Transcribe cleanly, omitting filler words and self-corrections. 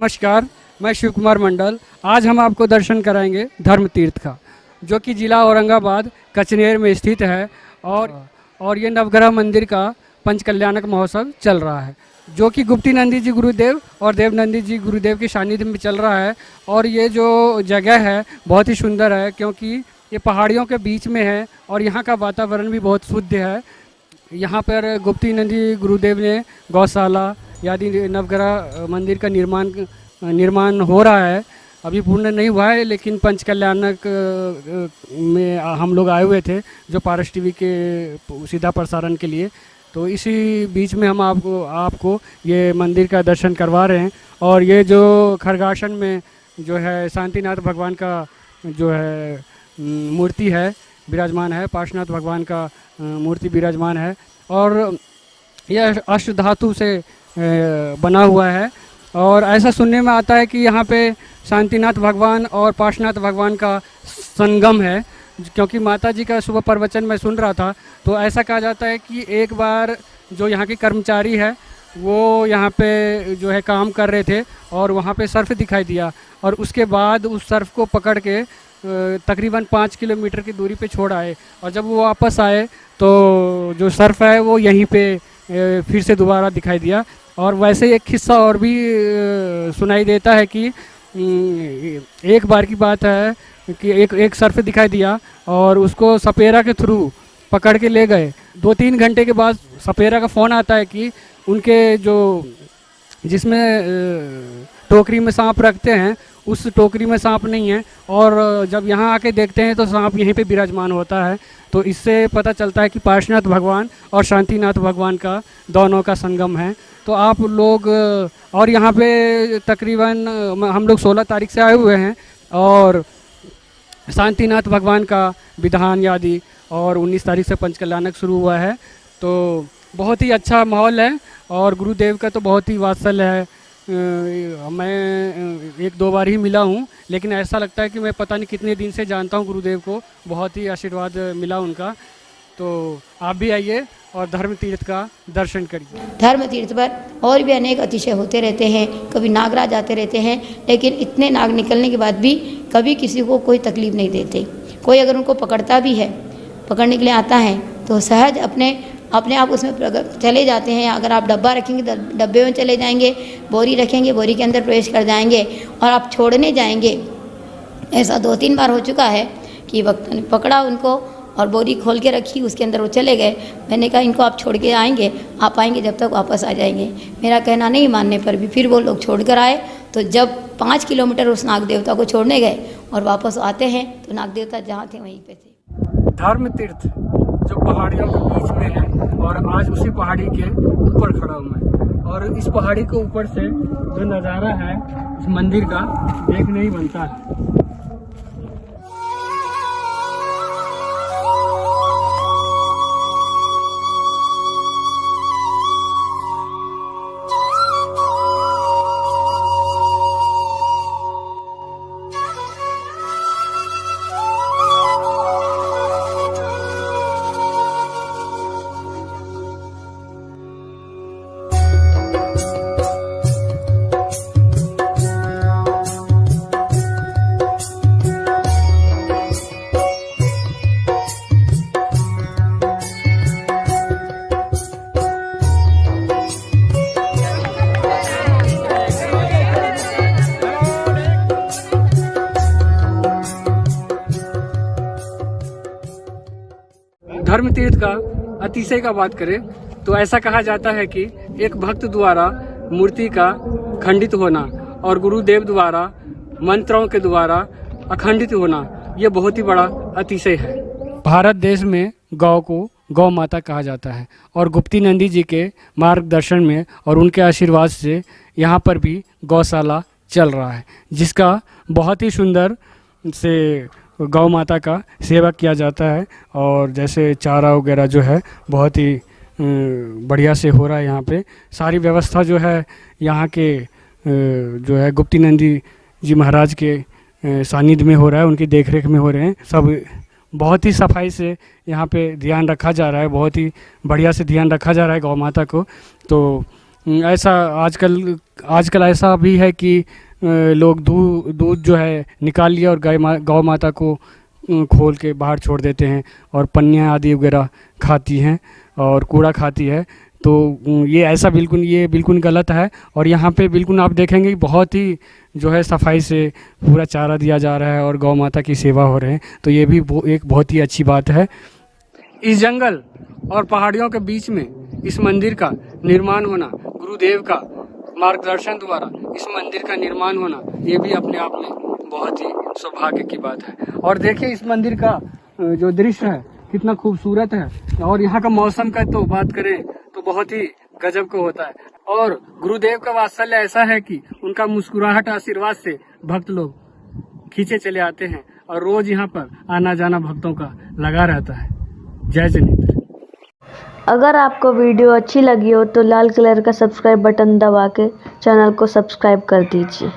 नमस्कार, मैं शिव कुमार मंडल। आज हम आपको दर्शन कराएंगे धर्म तीर्थ का, जो कि ज़िला औरंगाबाद कचनेर में स्थित है। और ये नवग्रह मंदिर का पंचकल्याणक महोत्सव चल रहा है, जो कि गुप्ती नंदी जी गुरुदेव और देव नंदी जी गुरुदेव के सानिध्य में चल रहा है। और ये जो जगह है बहुत ही सुंदर है, क्योंकि ये पहाड़ियों के बीच में है और यहाँ का वातावरण भी बहुत शुद्ध है। यहाँ पर गुप्ती नंदी गुरुदेव ने गौशाला आदि नवग्रह मंदिर का निर्माण हो रहा है। अभी पूर्ण नहीं हुआ है, लेकिन पंचकल्याणक में हम लोग आए हुए थे, जो पारस टीवी के सीधा प्रसारण के लिए। तो इसी बीच में हम आपको ये मंदिर का दर्शन करवा रहे हैं। और ये जो खरगासन में जो है शांतिनाथ भगवान का जो है मूर्ति है विराजमान है, पार्श्वनाथ भगवान का मूर्ति विराजमान है। और यह अष्ट धातु से बना हुआ है। और ऐसा सुनने में आता है कि यहाँ पे शांतिनाथ भगवान और पार्श्वनाथ भगवान का संगम है, क्योंकि माता जी का सुबह प्रवचन मैं सुन रहा था। तो ऐसा कहा जाता है कि एक बार जो यहाँ के कर्मचारी है वो यहाँ पे जो है काम कर रहे थे और वहाँ पे सर्फ दिखाई दिया, और उसके बाद उस सर्फ को पकड़ के तकरीबन 5 किलोमीटर की दूरी पे छोड़ आए। और जब वो वापस आए तो जो सर्फ है वो यहीं पे फिर से दोबारा दिखाई दिया। और वैसे एक किस्सा और भी सुनाई देता है कि एक बार की बात है कि एक सर्फ दिखाई दिया और उसको सपेरा के थ्रू पकड़ के ले गए। 2-3 घंटे के बाद सपेरा का फ़ोन आता है कि उनके जो जिसमें टोकरी में सांप रखते हैं उस टोकरी में सांप नहीं है, और जब यहाँ आके देखते हैं तो सांप यहीं पे विराजमान होता है। तो इससे पता चलता है कि पार्श्वनाथ भगवान और शांतिनाथ भगवान का दोनों का संगम है। तो आप लोग और यहाँ पे तकरीबन हम लोग 16 तारीख से आए हुए हैं, और शांतिनाथ भगवान का विधान आदि, और 19 तारीख से पंचकल्याणक शुरू हुआ है। तो बहुत ही अच्छा माहौल है, और गुरुदेव का तो बहुत ही वात्सल्य है। मैं 1-2 बार ही मिला हूँ, लेकिन ऐसा लगता है कि मैं पता नहीं कितने दिन से जानता हूँ गुरुदेव को। बहुत ही आशीर्वाद मिला उनका। तो आप भी आइए और धर्म तीर्थ का दर्शन करिए। धर्म तीर्थ पर और भी अनेक अतिशय होते रहते हैं, कभी नागराज आते रहते हैं, लेकिन इतने नाग निकलने के बाद भी कभी किसी को कोई तकलीफ नहीं देते। कोई अगर उनको पकड़ता भी है, पकड़ने के लिए आता है, तो सहज अपने आप उसमें चले जाते हैं। अगर आप डब्बा रखेंगे डब्बे में चले जाएंगे, बोरी रखेंगे बोरी के अंदर प्रवेश कर जाएंगे, और आप छोड़ने जाएंगे। ऐसा 2-3 बार हो चुका है कि वक्त ने पकड़ा उनको और बोरी खोल के रखी, उसके अंदर वो चले गए। मैंने कहा इनको आप छोड़ के आएंगे, आप आएंगे जब तक वापस आ जाएंगे। मेरा कहना नहीं मानने पर भी फिर वो लोग छोड़ कर आए। तो जब 5 किलोमीटर उस नाग देवता को छोड़ने गए और वापस आते हैं तो नाग देवता जहाँ थे वहीं पे थे। धर्म तीर्थ जो पहाड़ियों के बीच में है, और आज उसी पहाड़ी के ऊपर खड़ा हूँ मैं। और इस पहाड़ी के ऊपर से जो नज़ारा है इस मंदिर का देखने ही बनता है। धर्म तीर्थ का अतिशय का बात करें तो ऐसा कहा जाता है कि एक भक्त द्वारा मूर्ति का खंडित होना और गुरुदेव द्वारा मंत्रों के द्वारा अखंडित होना, ये बहुत ही बड़ा अतिशय है। भारत देश में गौ को गौ माता कहा जाता है, और गुप्ती नंदी जी के मार्गदर्शन में और उनके आशीर्वाद से यहाँ पर भी गौशाला चल रहा है, जिसका बहुत ही सुंदर से गौ माता का सेवा किया जाता है। और जैसे चारा वगैरह जो है बहुत ही बढ़िया से हो रहा है। यहाँ पे सारी व्यवस्था जो है यहाँ के जो है गुप्ती नंदी जी महाराज के सानिध्य में हो रहा है, उनकी देखरेख में हो रहे हैं। सब बहुत ही सफाई से यहाँ पे ध्यान रखा जा रहा है, बहुत ही बढ़िया से ध्यान रखा जा रहा है गौ माता को। तो ऐसा आजकल आजकल ऐसा भी है कि लोग दूध जो है निकाल लिया और गौ माता को खोल के बाहर छोड़ देते हैं और पन्नियाँ आदि वगैरह खाती हैं और कूड़ा खाती है। तो ये बिल्कुल गलत है। और यहाँ पे बिल्कुल आप देखेंगे बहुत ही जो है सफाई से पूरा चारा दिया जा रहा है और गौ माता की सेवा हो रहे हैं। तो ये भी एक बहुत ही अच्छी बात है। इस जंगल और पहाड़ियों के बीच में इस मंदिर का निर्माण होना, गुरुदेव का मार्गदर्शन द्वारा इस मंदिर का निर्माण होना, ये भी अपने आप में बहुत ही सौभाग्य की बात है। और देखिए इस मंदिर का जो दृश्य है कितना खूबसूरत है। और यहाँ का मौसम का तो बात करें तो बहुत ही गजब का होता है। और गुरुदेव का वात्सल्य ऐसा है कि उनका मुस्कुराहट आशीर्वाद से भक्त लोग खींचे चले आते हैं और रोज यहाँ पर आना जाना भक्तों का लगा रहता है। जय जिनेंद्र। अगर आपको वीडियो अच्छी लगी हो तो लाल कलर का सब्सक्राइब बटन दबा के चैनल को सब्सक्राइब कर दीजिए।